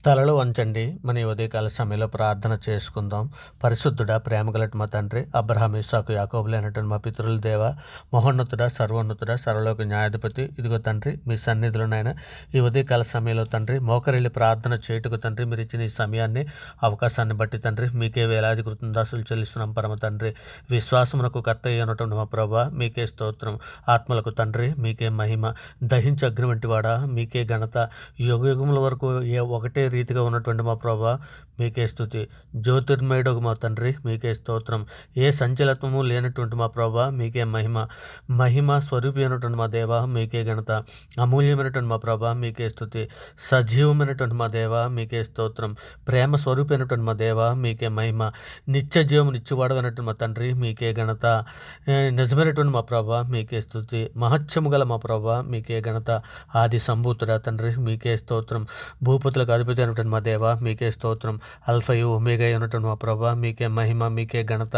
తలలు వంచండి. మన ఈ ఉదయకాల సమయంలో ప్రార్థన చేసుకుందాం. పరిశుద్ధుడా, ప్రేమగలటి మా తండ్రి, అబ్రహాము, ఇస్సాకు, యాకోబులు అయినటువంటి మా పితరుల దేవ, మహోన్నతుడా, సర్వోన్నతుడా, సర్వలోక న్యాయాధిపతి, ఇదిగో తండ్రి మీ సన్నిధిలోనైనా ఈ ఉదయకాల సమయంలో తండ్రి మోకరిల్లి ప్రార్థన చేయుటకు తండ్రి మీరు ఇచ్చిన ఈ సమయాన్ని, అవకాశాన్ని బట్టి తండ్రి మీకే వేలాది కృతజ్ఞతాస్తులు చెల్లిస్తున్నాం పరమ తండ్రి. విశ్వాసమునకు కర్త అయినటువంటి మా ప్రభా మీకే స్తోత్రం. ఆత్మలకు తండ్రి మీకే మహిమ. దహించు అగ్ని వంటి వాడా మీకే ఘనత. యుగయుగముల వరకు ఒకటే రీతిగా ఉన్నటువంటి మా ప్రభా మీకే స్తుతి. జ్యోతిర్మయుడు మా తండ్రి మీకే స్తోత్రం. ఏ సంచలత్వము లేనటువంటి మా ప్రభా మీకే మహిమ. మహిమ స్వరూపి అయినటువంటి మా దేవ మీకే ఘనత. అమూల్యమైనటువంటి మా ప్రభా మీకే స్తుతి. సజీవమైనటువంటి మా దేవ మీకే స్తోత్రం. ప్రేమ స్వరూపి అయినటువంటి మా దేవ మీకే మహిమ. నిత్య జీవము నిత్యవాడమైనటువంటి మా తండ్రి మీకే ఘనత. నిజమైనటువంటి మా ప్రభా మీకే స్తుతి. మహత్యము గల మా ప్రభా మీకే ఘనత. ఆది సంభూతుడా తండ్రి మీకే స్తోత్రం. భూపతులకు అధిపతి అయినటువంటి మా దేవ మీకే స్తోత్రం. అల్ఫయు ఒమేగా అయినటువంటి మా ప్రభా మీకే మహిమ, మీకే ఘనత.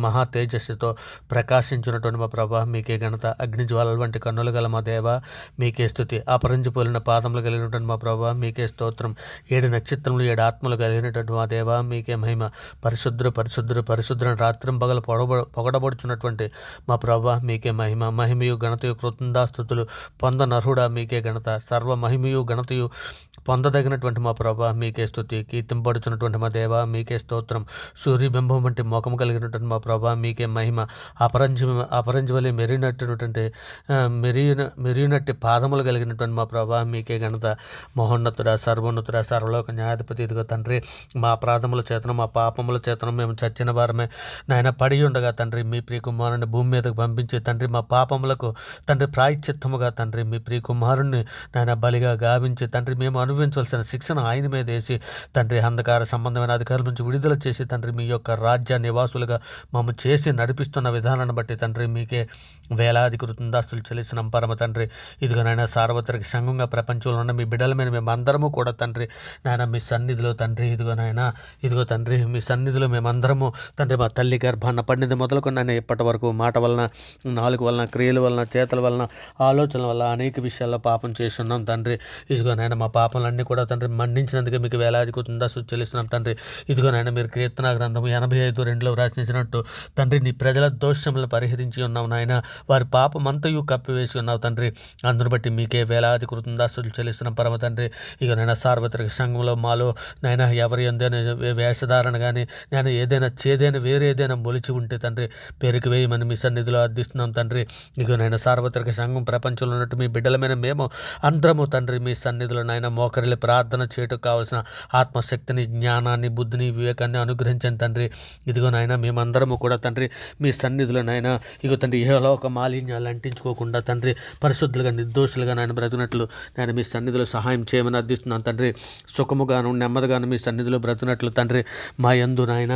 మహా తేజస్సుతో ప్రకాశించినటువంటి మా ప్రభా మీకే ఘనత. అగ్నిజ్వాలల వంటి కన్నులు గల మా దేవ మీకే స్తుతి. అపరంజిపోలిన పాదములు కలిగినటువంటి మా ప్రభా మీకే స్తోత్రం. 7 నక్షత్రములు 7 ఆత్మలు కలిగినటువంటి మా దేవ మీకే మహిమ. పరిశుద్ధుడు పరిశుద్ధుడు పరిశుద్ధులను రాత్రింపగలు పొగడబడుచున్నటువంటి మా ప్రభా మీకే మహిమ. మహిమయు ఘనతయు కృతందాస్తుతులు పొందనర్హుడా మీకే ఘనత. సర్వ మహిమయు ఘనతయు పొందదగినటువంటి మా ప్రభా మీకే స్తుతి. కీర్తింపబడుచున్నటువంటి మా దేవ మీకే స్తోత్రం. సూర్యబింబం వంటి ముఖము కలిగినటువంటి మా ప్రభా మీకే మహిమ. అపరంజి మెరినటువంటి మెరినట్టి పాదములు కలిగినటువంటి మా ప్రభా మీకే ఘనత. మహోన్నతుడా, సర్వోన్నతుడా, సర్వలోక న్యాయాధిపతి, ఇదిగో తండ్రి మా అపరాధముల చేతను మా పాపముల చేతను మేము చచ్చిన వారమే నాయన పడి ఉండగా తండ్రి మీ ప్రియకుమారుని భూమి మీదకు పంపించి తండ్రి మా పాపములకు తండ్రి ప్రాయశ్చిత్తముగా తండ్రి మీ ప్రియకుమారుణ్ణి నాయన బలిగా గావించి తండ్రి మేము అనుభవించవలసిన శిక్షను ఆయన మీద వేసి తండ్రి అంధకార సంబంధమైన అధికారుల నుంచి విడుదల చేసి తండ్రి మీ యొక్క రాజ్య నివాసులుగా మమ్మల్ని చేసి నడిపిస్తున్న విధానాన్ని బట్టి తండ్రి మీకే వేలాది కృతజ్ఞతాస్తులు చెల్లిస్తున్నాం పరమ తండ్రి. ఇదిగో నాయన సార్వత్రిక సంఘంగా ప్రపంచంలో ఉన్న మీ బిడ్డల మీద మేమందరము కూడా తండ్రి నాయన మీ సన్నిధిలో తండ్రి ఇదిగో తండ్రి మీ సన్నిధిలో మేమందరము తండ్రి మా తల్లి గర్భాన్న పడినది మొదలుకొని నేను ఇప్పటి వరకు మాట వలన, నాలుగు వలన, క్రియల వలన, చేతల వలన, ఆలోచనల వల్ల అనేక విషయాల్లో పాపం చేస్తున్నాం తండ్రి. ఇదిగో నాయన మా పాపలన్నీ కూడా తండ్రి మన్నించినందుకే మీకు వేలాది కృతజ్ఞతాస్తులు చెల్లిస్తున్నాం తండ్రి. ఇదిగో నాయన మీరు కీర్తన గ్రంథము 85:2 రాసించినట్టు తండ్రి నీ ప్రజల దోషములను పరిహరించి ఉన్నావు నాయన. వారి పాపమంతయు కప్పివేసి ఉన్నావు తండ్రి. అందును బట్టి మీకే వేలాది కృతజ్ఞతాస్తులు చెల్లిస్తున్నాం పరమ తండ్రి. ఇక నైనా సార్వత్రిక సంఘంలో మాలో నైనా ఎవరి ఏదైనా వేషధారణ కానీ నేను ఏదైనా చేదైనా వేరే ఏదైనా మొలిచి ఉంటే తండ్రి పేరుకు వేయమని మీ సన్నిధిలో అర్థిస్తున్నాం తండ్రి. ఇక నైనా సార్వత్రిక సంఘం ప్రపంచంలో ఉన్నట్టు మీ బిడ్డలమైన మేము అందరము తండ్రి మీ సన్నిధిలో నాయన మోకరిల్లి ప్రార్థన చేయటకు కావాల్సిన ఆత్మశక్తిని, జ్ఞానాన్ని, బుద్ధిని, వివేకాన్ని అనుగ్రహించండి తండ్రి. ఇదిగో నాయన మేమందరము కూడా తండ్రి మీ సన్నిధిలో నాయన ఇగో తండ్రి ఇహలోక మాలిన్యాలు అంటించుకోకుండా తండ్రి పరిశుద్ధులుగా నిర్దోషులుగా నాయన బ్రతుకున్నట్లు నేను మీ సన్నిధిలో సహాయం చేయమని అర్థిస్తున్నాను తండ్రి. సుఖముగాను నెమ్మదిగాను మీ సన్నిధిలో బ్రతుకున్నట్లు తండ్రి మా యందు నాయన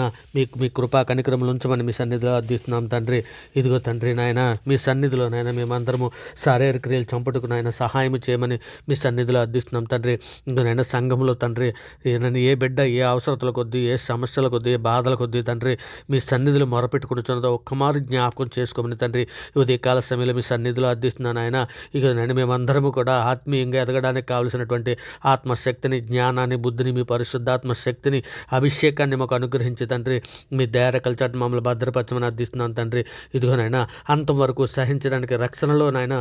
మీ కృపా కనికరములు ఉంచమని మీ సన్నిధిలో అర్థిస్తున్నాం తండ్రి. ఇదిగో తండ్రి నాయన మీ సన్నిధిలో నాయన మేమందరము శారీరక క్రియలు చంపుటకు నాయన సహాయం చేయమని మీ సన్నిధిలో అర్థిస్తున్నాం తండ్రి. ఇంకో నాయన సంఘంలో తండ్రి నన్ను ఏ బిడ్డ ఏ అవసరతల కొద్దీ, ఏ సమస్యల కొద్దీ, ఏ బాధల కొద్దీ తండ్రి మీ సన్నిధిలో మొరపెట్టుకుంటున్నదో ఒక్కమారు జ్ఞాపకం చేసుకోమని తండ్రి ఉదయ కాల సమయంలో మీ సన్నిధిలో అర్థిస్తున్నాను ఆయన. ఇక నేను మేమందరము కూడా ఆత్మీయంగా ఎదగడానికి కావలసినటువంటి ఆత్మశక్తిని, జ్ఞానాన్ని, బుద్ధిని, మీ పరిశుద్ధాత్మ శక్తిని, అభిషేకాన్ని మాకు అనుగ్రహించి తండ్రి మీ దయారకల చాటు మమ్మల్ని భద్రపరచమని అర్థిస్తున్నాను తండ్రి. ఇదిగోనైనా అంతం వరకు సహించడానికి రక్షణలో నాయన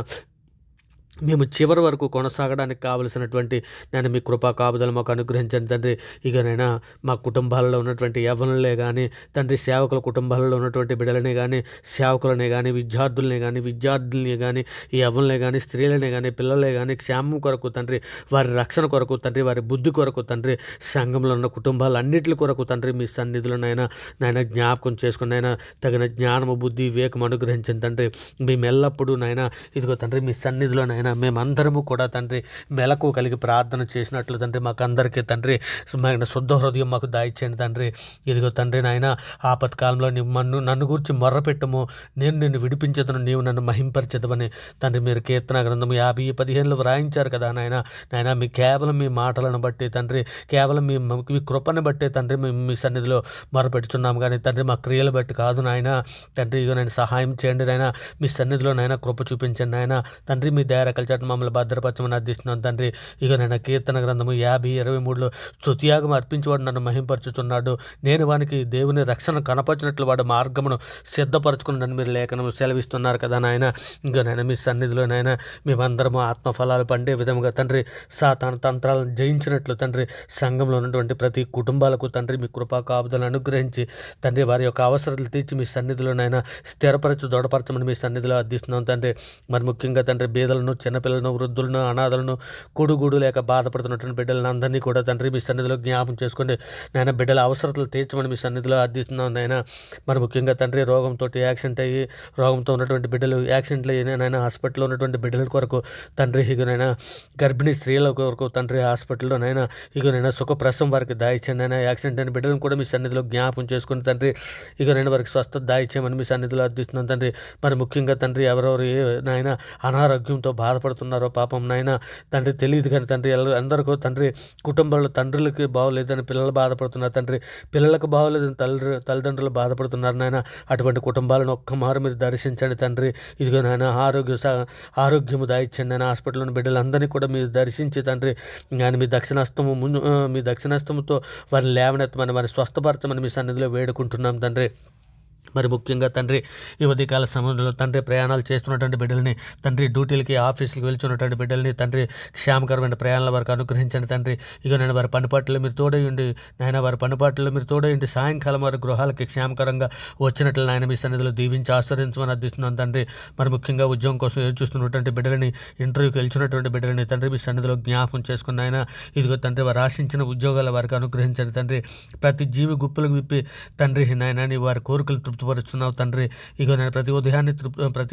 మేము చివరి వరకు కొనసాగడానికి కావలసినటువంటి నేను మీ కృపా కాపుదలు మాకు అనుగ్రహించండి తండ్రి. ఇకనైనా మా కుటుంబాలలో ఉన్నటువంటి యవ్వనులే కానీ తండ్రి సేవకుల కుటుంబాలలో ఉన్నటువంటి బిడ్డలనే కానీ సేవకులనే కానీ విద్యార్థులనే కానీ ఈ యవ్వనులే కానీ స్త్రీలనే కానీ పిల్లలే కానీ క్షేమం కొరకు తండ్రి, వారి రక్షణ కొరకు తండ్రి, వారి బుద్ధి కొరకు తండ్రి, సంఘంలో ఉన్న కుటుంబాలన్నింటి కొరకు తండ్రి మీ సన్నిధిలో నాయన జ్ఞాపకం చేసుకుని నాయన తగిన జ్ఞానము, బుద్ధి, వివేకం అనుగ్రహించండి తండ్రి. మేము ఎల్లప్పుడూ నాయన ఇదిగో తండ్రి మీ సన్నిధిలో నాయన మేమందరము కూడా తండ్రి మెలకు కలిగి ప్రార్థన చేసినట్లు తండ్రి మాకు అందరికీ తండ్రి శుద్ధ హృదయం మాకు దాయిచ్చేయండి తండ్రి. ఇదిగో తండ్రి నాయన ఆపత్కాలంలో నన్ను గురించి మొర్రపెట్టము, నేను నిన్ను విడిపించదును, నీవు నన్ను మహింపరచదవని తండ్రి మీరు కీర్తన గ్రంథం 50:15 వ్రాయించారు కదా నాయన మీ కేవలం మీ మాటలను బట్టి తండ్రి, కేవలం మీ కృపను బట్టే తండ్రి మీ సన్నిధిలో మొరపెట్టుచున్నాము కానీ తండ్రి మా క్రియలు బట్టి కాదు నాయన. తండ్రి ఇగో నేను సహాయం చేయండి నాయన, మీ సన్నిధిలో నాయన కృప చూపించండి నాయన తండ్రి. మీ దయ రెక్కల చాటున మమ్మల్ని భద్రపరచమని అర్థిస్తున్నాం తండ్రి. ఇగోనైనా కీర్తన గ్రంథము 50:23 స్తుతియాగం అర్పించేవాడు నన్ను మహింపరచుతున్నాడు, నేను వానికి దేవుని రక్షణ కనపరిచినట్లు వాడు మార్గమును సిద్ధపరచుకున్నాడని మీరు లేఖనం సెలవిస్తున్నారు కదా నాయన. ఇంకోనైనా మీ సన్నిధిలో నాయన మేమందరము ఆత్మఫలాలు పండే విధముగా తండ్రి సాతాను తంత్రాలను జయించినట్లు తండ్రి సంఘంలో ఉన్నటువంటి ప్రతి కుటుంబాలకు తండ్రి మీ కృపా కాపుదలను అనుగ్రహించి తండ్రి వారి యొక్క అవసరాలు తీర్చి మీ సన్నిధిలోనైనా స్థిరపరచు దృఢపరచమని మీ సన్నిధిలో అర్థిస్తున్నాం తండ్రి. మరి ముఖ్యంగా తండ్రి బీదలను, చిన్నపిల్లలను, వృద్ధులను, అనాథలను, కొడుగుడు లేక బాధపడుతున్నటువంటి బిడ్డలను అందరినీ కూడా తండ్రి మీ సన్నిధిలో జ్ఞాపం చేసుకోండి నాయన. బిడ్డల అవసరాలు తీర్చమని మీ సన్నిధిలో అర్థిస్తున్నాం నాయన. మరి ముఖ్యంగా తండ్రి రోగంతో యాక్సిడెంట్ అయ్యి రోగంతో ఉన్నటువంటి బిడ్డలు, యాక్సిడెంట్లు అయినా హాస్పిటల్లో ఉన్నటువంటి బిడ్డల కొరకు తండ్రి ఇగనైనా గర్భిణీ స్త్రీల కొరకు తండ్రి హాస్పిటల్లో నైనా ఇగనైనా సుఖప్రసవం వారికి దాయిచ్చండి అయినా. యాక్సిడెంట్ అయిన బిడ్డలను కూడా మీ సన్నిధిలో జ్ఞాపం చేసుకుని తండ్రి ఇగనైనా వారికి స్వస్థత దాయిచ్చేయమని మీ సన్నిధిలో అర్థిస్తున్నాం తండ్రి. మరి ముఖ్యంగా తండ్రి ఎవరెవరు నాయన అనారోగ్యంతో బాధపడుతున్నారో పాపం నాయన తండ్రి తెలియదు కానీ తండ్రి అందరికీ తండ్రి కుటుంబంలో తండ్రులకి బాగోలేదని పిల్లలు బాధపడుతున్నారు తండ్రి, పిల్లలకు బాగోలేదని తల్లిదండ్రులు బాధపడుతున్నారు నాయన. అటువంటి కుటుంబాలను ఒక్కమారు మీరు దర్శించండి తండ్రి. ఇదిగో నాయన ఆరోగ్యము దాయిచ్చండి నాయన. హాస్పిటల్లోని బిడ్డలందరినీ కూడా మీరు దర్శించి తండ్రి ఆయన మీ దక్షిణాస్తముతో వారిని లేవనెత్తమని వారిని స్వస్థపరచమని మీ సన్నిధిలో వేడుకుంటున్నాం తండ్రి. మరి ముఖ్యంగా తండ్రి ఈ ఉదయకాల సమయంలో తండ్రి ప్రయాణాలు చేస్తున్నటువంటి బిడ్డలని తండ్రి, డ్యూటీలకి ఆఫీసులకు వెళ్తున్నటువంటి బిడ్డలని తండ్రి క్షేమకరమైన ప్రయాణాల వరకు అనుగ్రహించండి తండ్రి. ఇక నేను వారి పనిపాట్లు మీరు తోడయండి నాయన, వారి పనిపాట్లు మీరు తోడయండి. సాయంకాలం వారి గృహాలకి క్షేమకరంగా వచ్చినట్లు నాయన మీ సన్నిధిలో దీవించి ఆశ్రయించమని అర్థిస్తున్నాను తండ్రి. మరి ముఖ్యంగా ఉద్యోగం కోసం ఎదురు చూస్తున్నటువంటి బిడ్డలని, ఇంటర్వ్యూకి వెళ్తున్నటువంటి బిడ్డలని తండ్రి మీ సన్నిధిలో జ్ఞాపం చేసుకున్న ఆయన. ఇదిగో తండ్రి వారు ఆశించిన ఉద్యోగాల వారికి అనుగ్రహించండి తండ్రి. ప్రతి జీవి గుప్పులకు విప్పి తండ్రి నాయన నీ వారి కోరికలు తృప్తిపరుస్తున్నావు తండ్రి. ఇగో నేను ప్రతి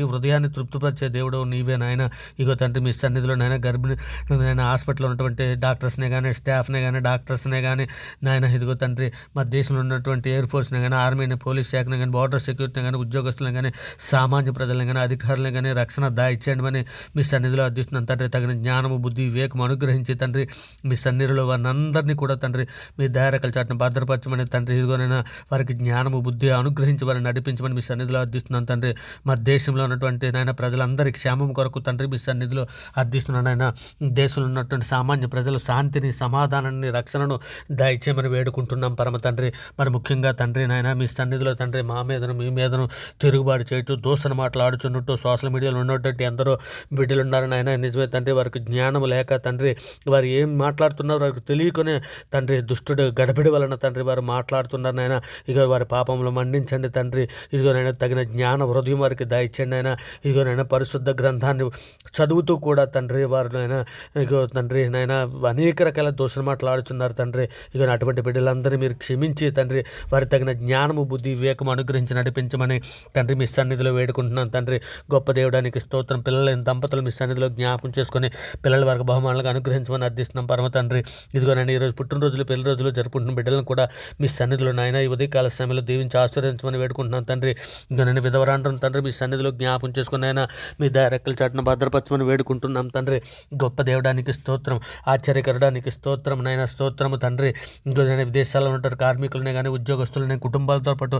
హృదయాన్ని తృప్తిపరిచే దేవుడు నీవే నాయన. ఇగో తండ్రి మీ సన్నిధిలో నాయన గర్భిణి నాయన హాస్పిటల్లో ఉన్నటువంటి డాక్టర్స్నే కానీ, స్టాఫ్నే కానీ, డాక్టర్స్నే కానీ నాయన ఇదిగో తండ్రి మా దేశంలో ఉన్నటువంటి ఎయిర్ ఫోర్స్ని కానీ, ఆర్మీని, పోలీస్ శాఖని కానీ, బార్డర్ సెక్యూరిటీని కానీ, ఉద్యోగస్తులను కానీ, సామాన్య ప్రజలను కానీ, అధికారులను కానీ రక్షణ దాయిచ్చేయమని మీ సన్నిధిలో అర్థిస్తున్నాను తండ్రి. తగిన జ్ఞానము, బుద్ధి, వివేకం అనుగ్రహించి తండ్రి మీ సన్నిధిలో వారిని అందరినీ కూడా తండ్రి మీ దయారెక్కల చాటున భద్రపరచమని తండ్రి. ఇదిగోనైనా వారికి జ్ఞానము, బుద్ధి అనుగ్రహించి వారిని నడిపించమని మీ సన్నిధిలో అర్థిస్తున్నాను తండ్రి. మా దేశంలో ఉన్నటువంటి నాయన ప్రజలందరికీ క్షేమం కొరకు తండ్రి మీ సన్నిధిలో అర్థిస్తున్నాను నాయన. దేశంలో ఉన్నటువంటి సామాన్య ప్రజలు శాంతిని, సమాధానాన్ని, రక్షణను దయచేయమని వేడుకుంటున్నాం పరమ తండ్రి. మరి ముఖ్యంగా తండ్రి నాయన మీ సన్నిధిలో తండ్రి మా మీదను, మీ మీదను తిరుగుబాటు చేయటం, దూషణ మాట్లాడుచున్నట్టు సోషల్ మీడియాలో ఉన్నటువంటి ఎందరో బిడ్డలు ఉన్నారు నాయన. నిజమే తండ్రి, వారికి జ్ఞానం లేక తండ్రి వారు ఏం మాట్లాడుతున్నారో వారికి తెలియకునే తండ్రి దుష్టుడు గడబిడి వలన తండ్రి వారు మాట్లాడుతున్నారు నాయన. ఇక వారి పాపంలో మండించండి తండ్రి. ఇదిగోనైనా తగిన జ్ఞాన హృదయం వారికి దయచండి అయినా. ఇదిగోనైనా పరిశుద్ధ గ్రంథాన్ని చదువుతూ కూడా తండ్రి వారు నాయన ఇగో తండ్రి నాయన అనేక రకాల దోషులు మాట్లాడుతున్నారు తండ్రి. ఇక అటువంటి బిడ్డలందరినీ మీరు క్షమించి తండ్రి వారి తగిన జ్ఞానము, బుద్ధి, వివేకం అనుగ్రహించి నడిపించమని తండ్రి మీ సన్నిధిలో వేడుకుంటున్నాను తండ్రి. గొప్ప దేవుడానికి స్తోత్రం. పిల్లలైన దంపతులు మీ సన్నిధిలో జ్ఞాపకం చేసుకొని పిల్లల వారికి బహుమానాలుగా అనుగ్రహించమని అర్థిస్తున్నాం పరమ తండ్రి. ఇదిగోనైనా ఈరోజు పుట్టినరోజులు, పెళ్లి రోజులు జరుపుకుంటున్న బిడ్డలను కూడా మీ సన్నిధిలో నాయన ఈ ఉదయకాల సమయంలో దీవించి ఆశీర్వదించమని వేడుకుంటున్నాను తండ్రి. ఇంకా నేను విధవరాండ్రం తండ్రి మీ సన్నిధిలో జ్ఞాపం చేసుకుని ఆయన మీ దయరెక్కల చాటున భద్రపరచమని వేడుకుంటున్నాం తండ్రి. గొప్ప దేవుడానికి స్తోత్రం, ఆశ్చర్యకరడానికి స్తోత్రం నాయన, స్తోత్రము తండ్రి. ఇంకో నేను విదేశాల్లో ఉంటారు కార్మికులనే కానీ, ఉద్యోగస్తులనే, కుటుంబాలతో పాటు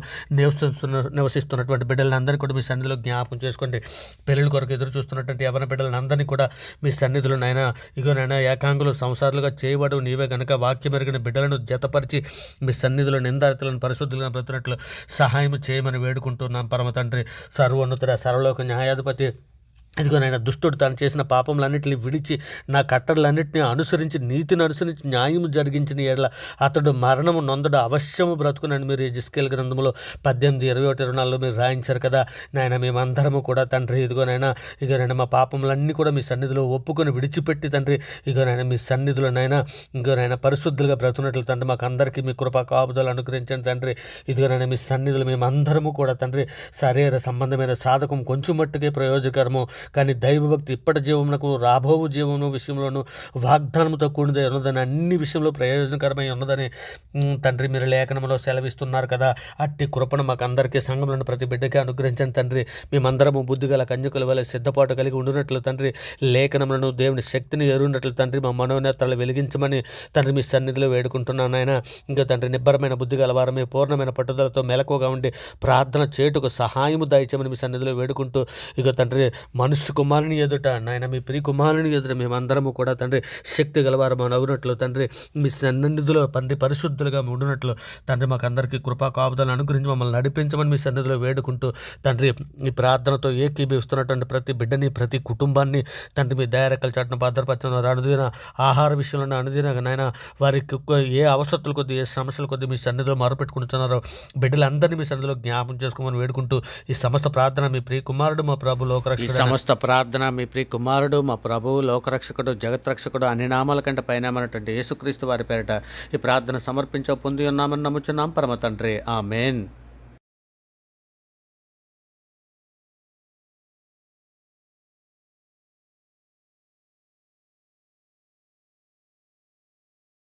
నివసిస్తున్నటువంటి బిడ్డలను అందరినీ కూడా మీ సన్నిధిలో జ్ఞాపం చేసుకోండి. పెళ్ళిళ్ళ కొరకు ఎదురు చూస్తున్నటువంటి యవ్వన బిడ్డలను అందరినీ కూడా మీ సన్నిధిలో నాయన ఇగోనైనా ఏకాంగులు సంసారులుగా చేయబడు నీవే గనుక వాక్యం ఎరిగిన బిడ్డలను జతపరిచి మీ సన్నిధిలో నిందారితులను పరిశుద్ధులను బ్రతున్నట్లు సహాయం చేయమని వేడుకుంటున్నాం పరమ తండ్రి. సర్వోన్నతుడ, సర్వలోక న్యాయాధిపతి, ఇదిగోనైనా దుష్టుడు తాను చేసిన పాపములన్నింటినీ విడిచి నా కట్టడలన్నింటినీ అనుసరించి నీతిని అనుసరించి న్యాయము జరిగించిన ఎడల అతడు మరణము నొందడు అవశ్యము బ్రతుకునని మీరు యెహెజ్కేలు గ్రంథంలో 18, 21, 24 మీరు రాయించారు కదా నాయన. మేమందరము కూడా తండ్రి ఇదిగోనైనా మా పాపములన్నీ కూడా మీ సన్నిధిలో ఒప్పుకొని విడిచిపెట్టి తండ్రి ఇదిగోనైనా మీ సన్నిధిలో నాయన ఇదిగోనైనా పరిశుద్ధులుగా బ్రతుకున్నట్లు తండ్రి మాకు అందరికీ మీ కృపా కాపుదలు అనుగ్రహించండి తండ్రి. ఇదిగోనైనా మీ సన్నిధిలో మేమందరము కూడా తండ్రి శరీర సంబంధమైన సాధకం కొంచెం మట్టుకే ప్రయోజకరము, కానీ దైవభక్తి ఇప్పటి జీవమునకు రాబోవు జీవము విషయంలోనూ వాగ్దానంతో కూడినదే ఉన్నదని, అన్ని విషయంలో ప్రయోజనకరమై ఉన్నదని తండ్రి మీరు లేఖనంలో సెలవిస్తున్నారు కదా. అట్టి కృపను మాకు అందరికీ సంఘంలోని ప్రతి బిడ్డకి అనుగ్రహించండి తండ్రి. మేమందరము బుద్ధిగల కన్యకుల వల్ల సిద్ధపాటు కలిగి ఉండినట్లు తండ్రి, లేఖనములను దేవుని శక్తిని ఎరున్నట్లు తండ్రి మా మనోనేత్రాలు వెలిగించమని తండ్రి మీ సన్నిధిలో వేడుకుంటున్నాను ఆయన. ఇంకా తండ్రి నిబ్బరమైన బుద్ధి గల వారమే పూర్ణమైన పట్టుదలతో మెలకువగా ఉండి ప్రార్థన చేటుకు సహాయము దయచేయమని మీ సన్నిధిలో వేడుకుంటూ ఇక తండ్రి మనుష్య కుమారుని ఎదుట నాయన మీ ప్రియ కుమారుని ఎదుట మేమందరము కూడా తండ్రి శక్తి గలవారము నవ్వునట్లు తండ్రి మీ సన్నిధిలో తండ్రి పరిశుద్ధులుగా ఉండునట్లు తండ్రి మాకు అందరికీ కృపా కాపుదలను అనుగ్రహించి మమ్మల్ని నడిపించమని మీ సన్నిధిలో వేడుకుంటూ తండ్రి ఈ ప్రార్థనతో ఏకీభవిస్తున్నటువంటి ప్రతి బిడ్డని ప్రతి కుటుంబాన్ని తండ్రి మీ దయారెక్కల చాటున భద్రపరచడం అనుదిన ఆహార విషయంలో అనుదిన నాయన వారికి ఏ అవసరతల కొద్ది ఏ సమస్యల కొద్ది మీ సన్నిధిలో మొరపెట్టుకుంటున్నారో బిడ్డలందరినీ మీ సన్నిధిలో జ్ఞాపం చేసుకోమని వేడుకుంటూ ఈ సమస్త ప్రార్థన మీ ప్రియ కుమారుడు మా ప్రభు లోకరక్షకుడు సమస్త ప్రార్థన మీ ప్రియ కుమారుడు మా ప్రభు లోకరక్షకుడు జగత్రక్షకుడు అన్ని నామాల కంటే పైనామన్నటువంటి యేసుక్రీస్తు వారి పేరిట ఈ ప్రార్థన సమర్పించ పొంది ఉన్నామని నమ్ముచున్నాం పరమ తండ్రి ఆమేన్.